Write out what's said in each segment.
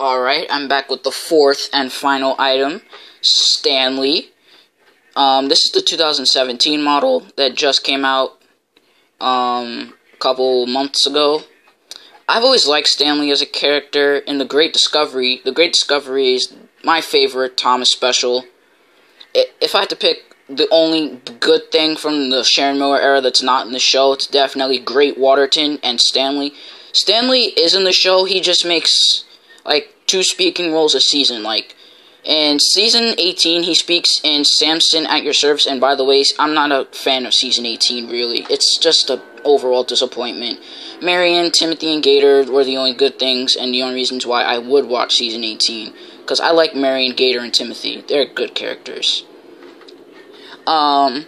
Alright, I'm back with the fourth and final item, Stanley. This is the 2017 model that just came out a couple months ago. I've always liked Stanley as a character in The Great Discovery. The Great Discovery is my favorite Thomas special. If I had to pick the only good thing from the Sharon Miller era that's not in the show, it's definitely Great Waterton and Stanley. Stanley is in the show, he just makes like 2 speaking roles a season. Like in season 18 he speaks in Samson at Your Service, and by the way, I'm not a fan of season 18 really. It's just an overall disappointment. Marion, Timothy, and Gator were the only good things and the only reasons why I would watch season 18, because I like Marion, Gator, and Timothy. They're good characters. I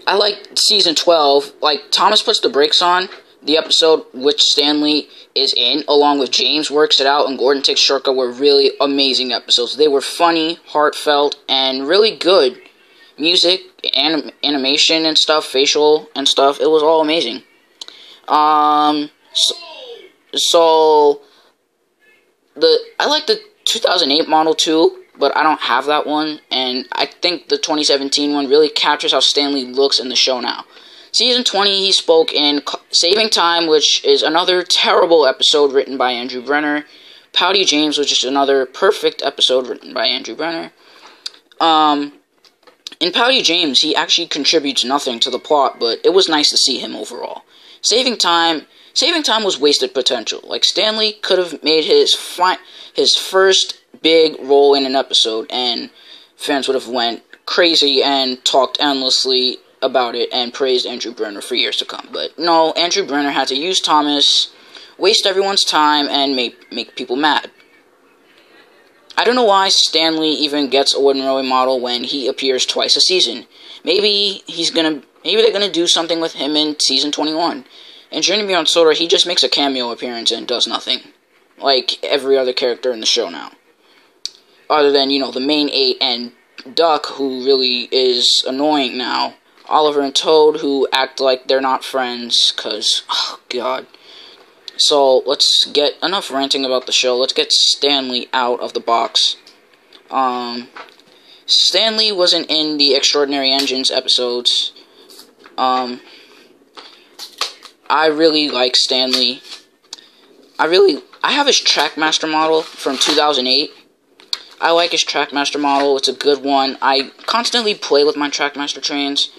like season 12. Like, Thomas puts the brakes on. The episode which Stanley is in, along with James Works It Out and Gordon Takes Shortcut, were really amazing episodes. They were funny, heartfelt, and really good. Music, animation and stuff, facial and stuff, it was all amazing. I like the 2008 model too, but I don't have that one, and I think the 2017 one really captures how Stanley looks in the show now. Season 20, he spoke in Saving Time, which is another terrible episode written by Andrew Brenner. Pouty James, which is another perfect episode written by Andrew Brenner. In Pouty James, he actually contributes nothing to the plot, but it was nice to see him overall. Saving Time was wasted potential. Like, Stanley could have made his first big role in an episode, and fans would have went crazy and talked endlessly about it and praised Andrew Brenner for years to come. But no, Andrew Brenner had to use Thomas, waste everyone's time, and make people mad. I don't know why Stanley even gets a wooden rowing model when he appears twice a season. Maybe they're gonna do something with him in season 21. In Journey Beyond Soda, he just makes a cameo appearance and does nothing, like every other character in the show now. Other than, the main 8 and Duck, who really is annoying now. Oliver and Toad, who act like they're not friends, cause, oh god. So, let's get enough ranting about the show. Let's get Stanley out of the box. Stanley wasn't in the Extraordinary Engines episodes. I really like Stanley. I have his Trackmaster model from 2008. I like his Trackmaster model. It's a good one. I constantly play with my Trackmaster trains,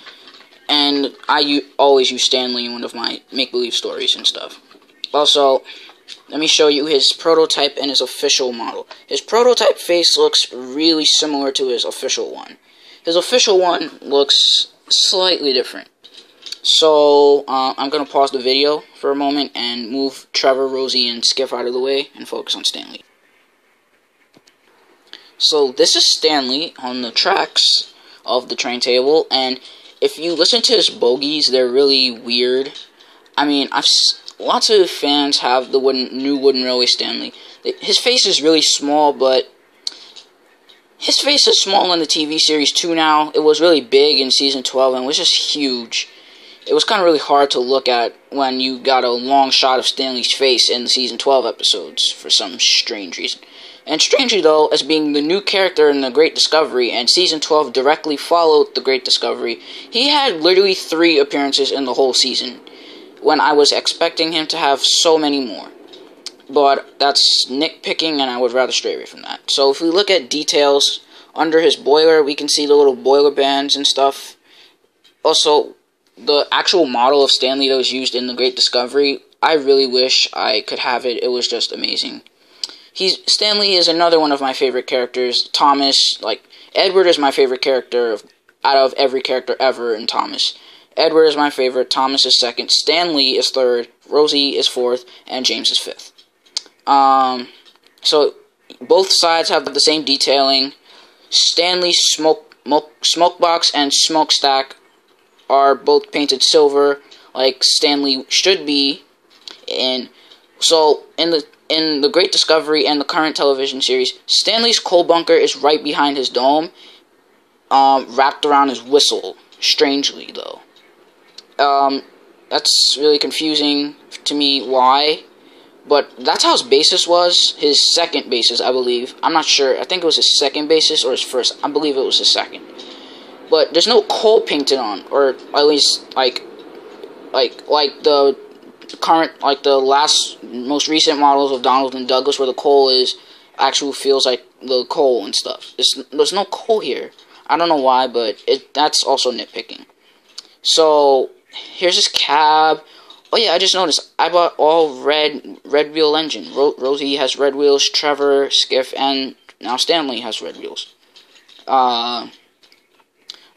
and I always use Stanley in one of my make-believe stories and stuff. Also, let me show you his prototype and his official model. His prototype face looks really similar to his official one. His official one looks slightly different. So, I'm going to pause the video for a moment and move Trevor, Rosie, and Skiff out of the way and focus on Stanley. So, this is Stanley on the tracks of the train table, and if you listen to his bogies, they're really weird. I mean, lots of fans have the new wooden railway Stanley. His face is really small, but his face is small in the TV series too now. It was really big in season 12 and was just huge. It was kind of really hard to look at when you got a long shot of Stanley's face in the season 12 episodes for some strange reason. And strangely though, as being the new character in The Great Discovery, and season 12 directly followed The Great Discovery, he had literally 3 appearances in the whole season, when I was expecting him to have so many more. But that's nitpicking, and I would rather stray away from that. So if we look at details under his boiler, we can see the little boiler bands and stuff. Also, the actual model of Stanley that was used in The Great Discovery, I really wish I could have it. It was just amazing. Stanley is another one of my favorite characters. Thomas, Edward is my favorite character out of every character ever in Thomas. Edward is my favorite, Thomas is second, Stanley is third, Rosie is fourth, and James is fifth. So, both sides have the same detailing. Stanley's smokebox and smokestack are both painted silver, like Stanley should be. And so, in the Great Discovery and the current television series, Stanley's coal bunker is right behind his dome, wrapped around his whistle, strangely though. That's really confusing to me why, But that's how his basis was. His second basis, I believe. I'm not sure. I think it was his second basis or his first. I believe it was his second. But there's no Cole painted on, or at least like the current, like the last, most recent models of Donald and Douglas, where the Cole is actually feels like the Cole and stuff. There's no Cole here. I don't know why, but that's also nitpicking. So here's his cab. Oh yeah, I just noticed I bought all red wheel engine. Rosie has red wheels, Trevor, Skiff, and now Stanley has red wheels. I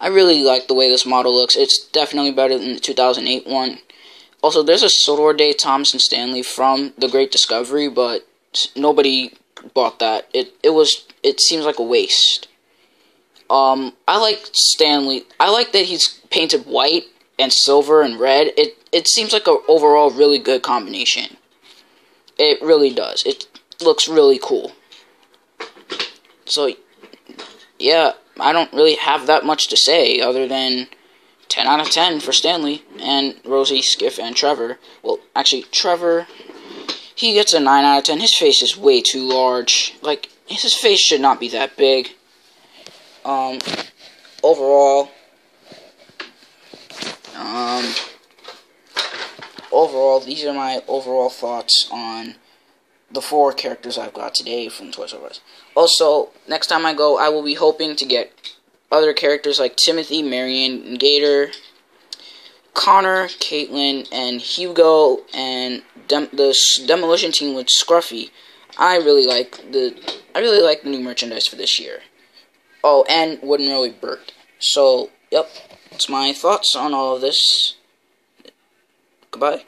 really like the way this model looks. It's definitely better than the 2008 one. Also, there's a Silver Day Thomas and Stanley from The Great Discovery, but nobody bought that. It seems like a waste. I like Stanley. I like that he's painted white and silver and red. It seems like an overall really good combination. It really does. It looks really cool. So, yeah, I don't really have that much to say other than 10 out of 10 for Stanley and Rosie, Skiff, and Trevor. Well, actually, Trevor, he gets a 9 out of 10. His face is way too large. Like, his face should not be that big. Overall, these are my overall thoughts on the 4 characters I've got today from Toys R Us. Also, next time I go, I will be hoping to get other characters like Timothy, Marion, and Gator, Connor, Caitlin, and Hugo, and the Demolition Team with Scruffy. I really like the new merchandise for this year. Oh, and Wooden Really Bert. So, yep, that's my thoughts on all of this. Goodbye.